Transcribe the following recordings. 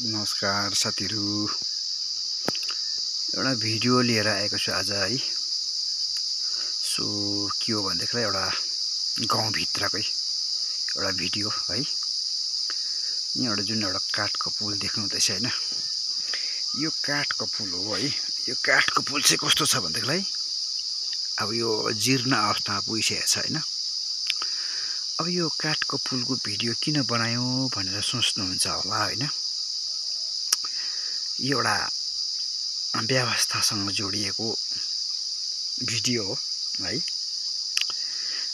नमस्कार साथीहरु, एउटा भिडियो लिएर आएको छु आज है। सो के हो भन्दाखेरि एउटा गाउँ भित्रकै एउटा भिडियो है। यहाँ जुन एउटा काठको पुल देख्नु हुँदैछ हैन, यो काठको पुल हो है। यो काठको पुल चाहिँ कस्तो छ भन्दाखेरि अब यो जीर्ण अवस्थामा पुगिसकेको छ हैन। अब यो काठको पुलको भिडियो किन बनायो भनेर सोच्नुहुन्छ होला हैन। यो एउटा व्यवस्थासँग जोडिएको भिडियो हो है।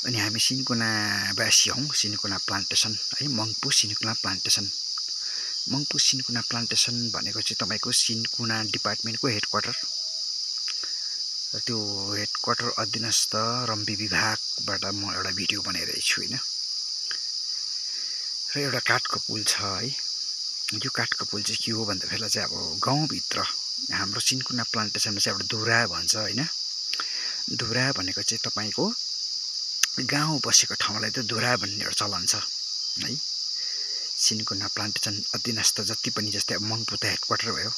अनि हामी सिन्कोनावासी हौं। सिन्कोना प्लान्टेसन है, Mungpoo cinchona plantation. Mungpoo cinchona plantation भनेको चाहिँ तपाईको सिन्कोना डिपार्टमेन्टको हेडक्वार्टर। र त्यो हेडक्वार्टर अधीनस्थ रम्बी विभागबाट म एउटा भिडियो बनाइरहेको छु हैन। र एउटा काठको पुल छ है। यो काठको पुल चाहिँ के हो भन्दाखेरि चाहिँ अब गाउँभित्र हाम्रो सिन्कोना प्लान्टेसनमा चाहिँ एउटा धुरा भन्छ हैन। धुरा भनेको चाहिँ तपाईको गाउँ बसेको ठाउँलाई त धुरा भन्ने एउटा चलन छ है। सिन्कोना प्लान्टेसन अधीनस्थ जति पनि, जस्तै अब मङ्पु त हेडक्वार्टर भयो,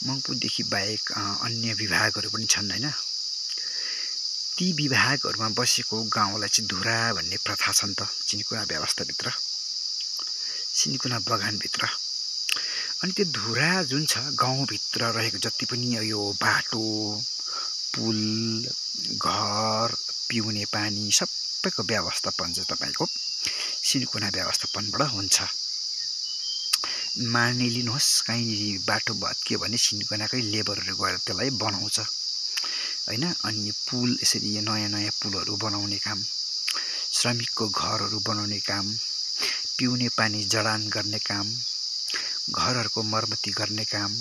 मङ्पुदेखि बाहेक अन्य विभागहरू पनि छन् हैन। ती विभागहरूमा बसेको गाउँलाई चाहिँ धुरा भन्ने प्रथा छ नि त सिन्कोना व्यवस्थाभित्र, सिन्कोना बगानभित्र। अनि त्यो धुरा जुन छ गाउँभित्र रहेको जति पनि यो बाटो, पुल, घर, पिउने पानी सबैको व्यवस्थापन चाहिँ तपाईको सिन्कोना व्यवस्थापनबाट हुन्छ। मानिलिनुहोस् कहीँ बाटो भत्कियो भने सिन्कोनाकै लेबरहरू गएर त्यसलाई बनाउँछ हैन। अनि यो पुल यसरी नयाँ पुलहरू बनाउने काम, श्रमिकको घरहरू बनाउने काम, पिउने पानी जडान गर्ने काम, घरहरूको मर्मती गर्ने काम,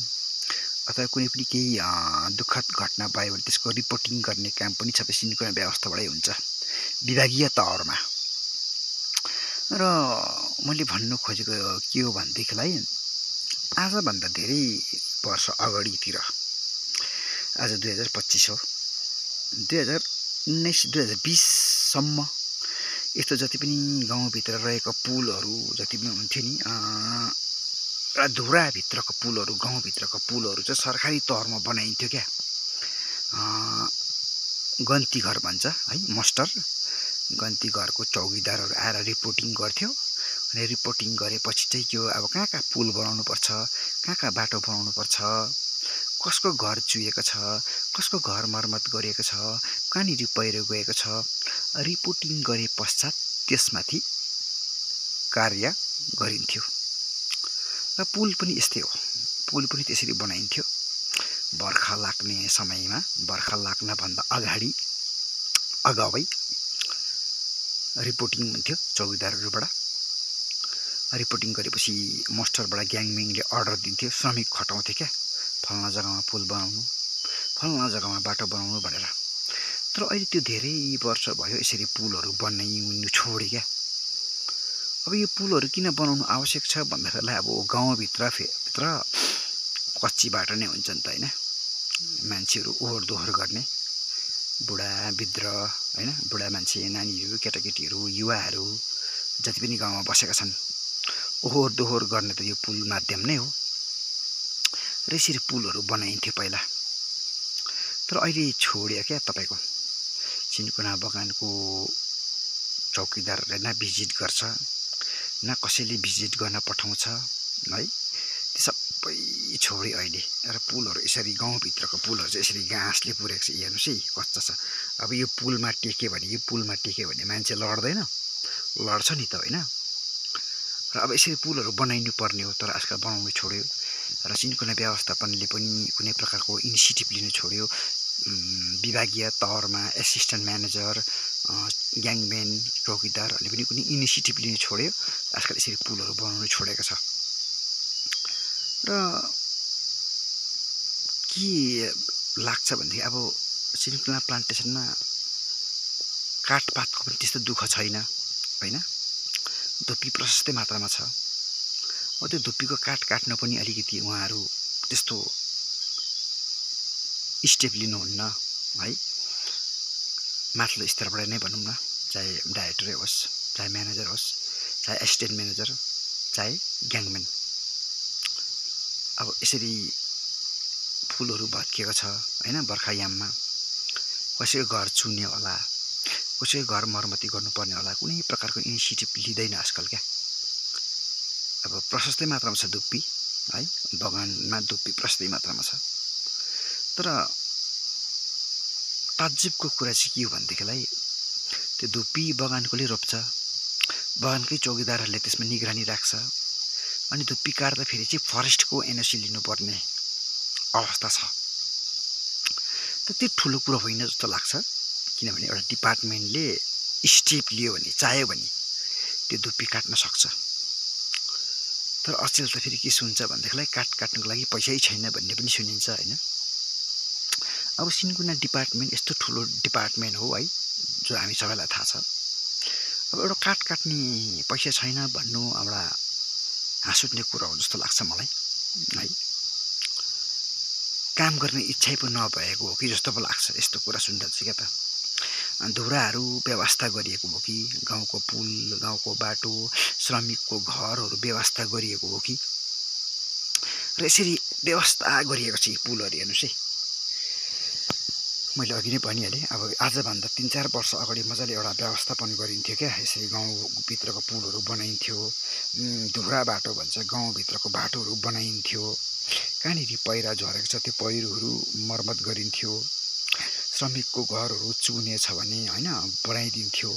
अथवा कुनै पनि केही दुःखद घटना भयो भने त्यसको रिपोर्टिङ गर्ने काम पनि सबै सिन्कोना व्यवस्थाबाटै हुन्छ विभागीय तहमा। र मैले भन्नु खोजेको के हो भनेदेखिलाई आजभन्दा धेरै वर्ष अगाडितिर, आज 2025 हो, 2019 2020 सम्म यस्तो जति पनि गाउँभित्र रहेको पुलहरू जति पनि हुन्थ्यो नि, धुराभित्रको पुलहरू, गाउँभित्रको पुलहरू चाहिँ सरकारी तहमा बनाइन्थ्यो क्या। गन्ती घर भन्छ है, मस्टर गन्ती घरको चौकीदारहरू आएर रिपोर्टिङ गर्थ्यो। अनि रिपोर्टिङ गरेपछि चाहिँ त्यो अब कहाँ पुल बनाउनु पर्छ, कहाँ बाटो बनाउनु पर्छ, कसको घर चुहिएको छ, कसको घर मर्मत गरिएको छ, कहाँनिर पहिरो गएको छ, रिपोर्टिङ गरे पश्चात त्यसमाथि कार्य गरिन्थ्यो। र पुल पनि यस्तै हो, पुल पनि त्यसरी बनाइन्थ्यो। बर्खा लाग्ने समयमा, बर्खा लाग्नभन्दा अगावै रिपोर्टिङ हुन्थ्यो चौकीदारहरूबाट। रिपोर्टिङ गरेपछि मास्टरबाट ग्याङमेङले अर्डर दिन्थ्यो, श्रमिक खटाउँथे क्या, फल्ना जग्गामा पुल बनाउनु, फल्ना जग्गामा बाटो बनाउनु भनेर। तर अहिले त्यो धेरै वर्ष भयो यसरी पुलहरू बनाउनु छोडे क्या। अब यो पुलहरू किन बनाउनु आवश्यक छ भन्दाखेरिलाई अब गाउँभित्र कच्ची बाटो नै हुन्छ नि त हैन। मान्छेहरू ओहोर दोहोर गर्ने, बुढा वृद्ध हैन, बुढा मान्छे, नानीहरू, केटाकेटीहरू, युवाहरू जति पनि गाउँमा बसेका छन्, ओहोर दोहोर गर्ने त यो पुल माध्यम नै हो। र यसरी पुलहरू बनाइन्थ्यो पहिला। तर अहिले छोड्यो क्या। तपाईको सिन्कोना बगानको चौकीदारले न भिजिट गर्छ, न कसैले भिजिट गर्न पठाउँछ है। त्यो सबै छोड्यो अहिले। र पुलहरू यसरी गाउँभित्रको पुलहरू चाहिँ यसरी घाँसले पुरेको छ। हेर्नुहोस् है कच्चा छ। अब यो पुलमा टेक्यो भने मान्छे लड्दैन, लड्छ नि त हैन। र अब यसरी पुलहरू बनाइनु पर्ने हो, तर आजकल बनाउनु छोड्यो। र सिन्कोना व्यवस्थापनले पनि कुनै प्रकारको इनिसिएटिभ लिनु छोड्यो। विभागीय तहमा एसिस्टेन्ट म्यानेजर, ग्याङम्यान, चौकीदारहरूले पनि कुनै इनिसिएटिभ लिनु छोड्यो। आजकल यसरी पुलहरू बनाउनु छोडेको छ। र के लाग्छ भनेदेखि अब सिन्कोना प्लान्टेसनमा काठपातको पनि त्यस्तो दुःख छैन हैन। धुप्पी प्रशस्तै मात्रामा छ। त्यो धुप्पीको काठ काट्न पनि अलिकति उहाँहरू त्यस्तो स्टेप लिनुहुन्न है। माथिल्लो स्तरबाट नै भनौँ न, चाहे डाइरेक्टरै होस्, चाहे म्यानेजर होस्, चाहे एसिस्टेन्ट म्यानेजर, चाहे ग्याङम्यान, अब यसरी फुलहरू भत्किएको छ हैन बर्खायाममा कसैको घर चुन्ने होला कसैको घर मर्मती गर्नुपर्ने होला कुनै प्रकारको इनिसिएटिभ लिँदैन आजकल क्या अब प्रशस्तै मात्रामा छ धुप्पी है बगानमा धुप्पी प्रशस्तै मात्रामा छ तर ताज्जुबको कुरा चाहिँ के हो भनेदेखिलाई त्यो धुप्पी बगानकोले रोप्छ बगानकै चौकीदारहरूले त्यसमा निगरानी राख्छ अनि धुप्पी काट्दा फेरि चाहिँ फरेस्टको एनओसी लिनुपर्ने अवस्था छ त त्यो ठुलो कुरो होइन जस्तो लाग्छ किनभने एउटा डिपार्टमेन्टले स्टेप लियो भने चाह्यो भने त्यो धुप्पी काट्न सक्छ तर अचेल त फेरि के सुन्छ भनेदेखिलाई काट्नुको लागि पैसै छैन भन्ने पनि सुनिन्छ हैन अब सिन्कुना डिपार्टमेन्ट यस्तो ठुलो डिपार्टमेन्ट हो है जो हामी सबैलाई थाहा छ अब एउटा काट्ने पैसा छैन भन्नु एउटा हाँस उठ्ने कुरा हो जस्तो लाग्छ मलाई है काम गर्ने इच्छा पो नभएको हो कि जस्तो पो लाग्छ यस्तो कुरा सुन्दा चाहिँ क्या त धुराहरू व्यवस्था गरिएको हो कि गाउँको पुल गाउँको बाटो श्रमिकको घरहरू व्यवस्था गरिएको हो कि र यसरी व्यवस्था गरिएको छ पुलहरू हेर्नुस् है मैले अघि नै भनिहालेँ अब आजभन्दा 3-4 वर्ष अगाडि मजाले एउटा व्यवस्थापन गरिन्थ्यो क्या यसरी गाउँभित्रको पुलहरू बनाइन्थ्यो धुरा बाटो भन्छ गाउँभित्रको बाटोहरू बनाइन्थ्यो कहाँनिर पहिरा झरेको छ त्यो पहिरोहरू मर्मत गरिन्थ्यो श्रमिकको घरहरू चुने छ भने हैन बनाइदिन्थ्यो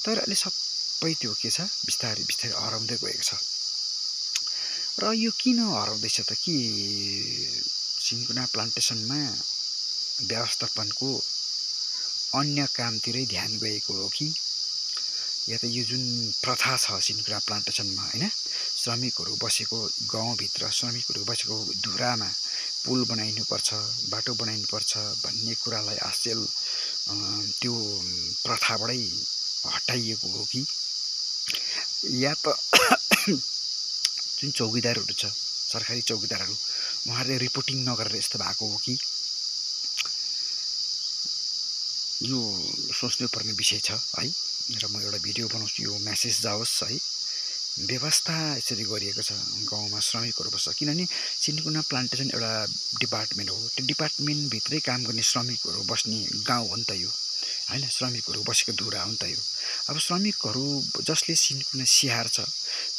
तर अहिले सबै त्यो के छ बिस्तारै बिस्तारै हराउँदै गएको छ र यो किन हराउँदैछ त कि सिन्कुना प्लान्टेसनमा व्यवस्थापनको अन्य कामतिरै ध्यान गएको हो कि या त यो जुन प्रथा छ सिन्कुना प्लान्टेसनमा हैन श्रमिकहरू बसेको गाउँभित्र श्रमिकहरू बसेको धुरामा पुल बनाइनुपर्छ बाटो बनाइनुपर्छ भन्ने कुरालाई आजकल त्यो प्रथाबाटै हटाइएको हो कि या त जुन चौकीदारहरू छ सरकारी चौकीदारहरू उहाँहरूले रिपोर्टिङ नगरेर यस्तो भएको हो कि यो सोच्नुपर्ने विषय छ है र म एउटा भिडियो बनाउँछु यो मेसेज जाओस् है व्यवस्था यसरी गरिएको छ गाउँमा श्रमिकहरू बस्छ किनभने सिन्कुना प्लान्टेसन एउटा डिपार्टमेन्ट हो त्यो डिपार्टमेन्टभित्रै काम गर्ने श्रमिकहरू बस्ने गाउँ हो नि त यो हैन श्रमिकहरू बसेको धुरा हो नि त यो अब श्रमिकहरू जसले सिन्कुना स्याहार्छ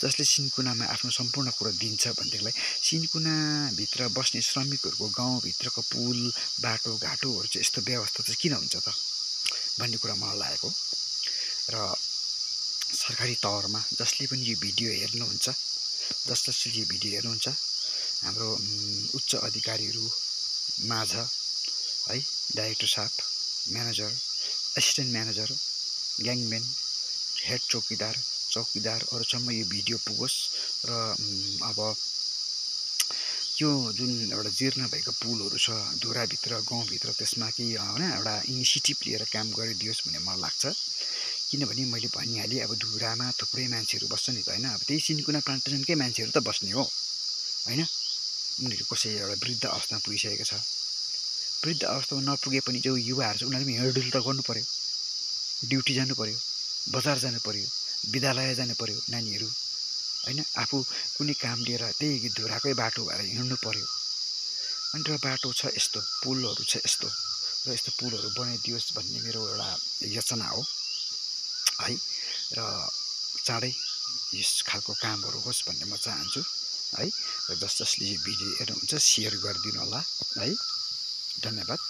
जसले सिन्कुनामा आफ्नो सम्पूर्ण कुरा दिन्छ भनेदेखिलाई सिन्कुनाभित्र बस्ने श्रमिकहरूको गाउँभित्रको पुल बाटो घाटोहरू चाहिँ यस्तो व्यवस्था चाहिँ किन हुन्छ त भन्ने कुरा मलाई लागेको र सरकारी तवरमा जसले पनि यो भिडियो हेर्नुहुन्छ जसले यो भिडियो हेर्नुहुन्छ हाम्रो उच्च अधिकारीहरू माझ है डाइरेक्टर साहब म्यानेजर एसिस्टेन्ट म्यानेजर ग्याङम्यान हेड चौकीदारहरूसम्म यो भिडियो पुगोस् र अब यो जुन एउटा जीर्ण भएको पुलहरू छ धुराभित्र गाउँभित्र त्यसमा कि हैन एउटा इनिसिएटिभ लिएर काम गरिदियोस् भन्ने मलाई लाग्छ किनभने मैले भनिहालेँ अब धुरामा थुप्रै मान्छेहरू बस्छ नि त हैन अब त्यही सिन्कुना प्लान्टेसनकै मान्छेहरू त बस्ने हो हैन उनीहरू कसै एउटा वृद्ध अवस्थामा पुगिसकेको छ वृद्ध अवस्थामा नपुगे पनि जो युवाहरू छ उनीहरूले पनि हिँडडुल त गर्नु पर्यो ड्युटी जानु पर्यो बजार जानु पर्यो विद्यालय जानु पर्यो नानीहरू हैन आफू कुनै काम लिएर त्यही धुराकै बाटो भएर हिँड्नु पर्यो अनि र बाटो छ यस्तो पुलहरू छ यस्तो र यस्तो पुलहरू बनाइदियोस् भन्ने मेरो एउटा योजना हो है र चाँडै यस खालको कामहरू होस् भन्ने म चाहन्छु है र जसले यो भिडियो हेर्नुहुन्छ सेयर गरिदिनु होला है धन्यवाद।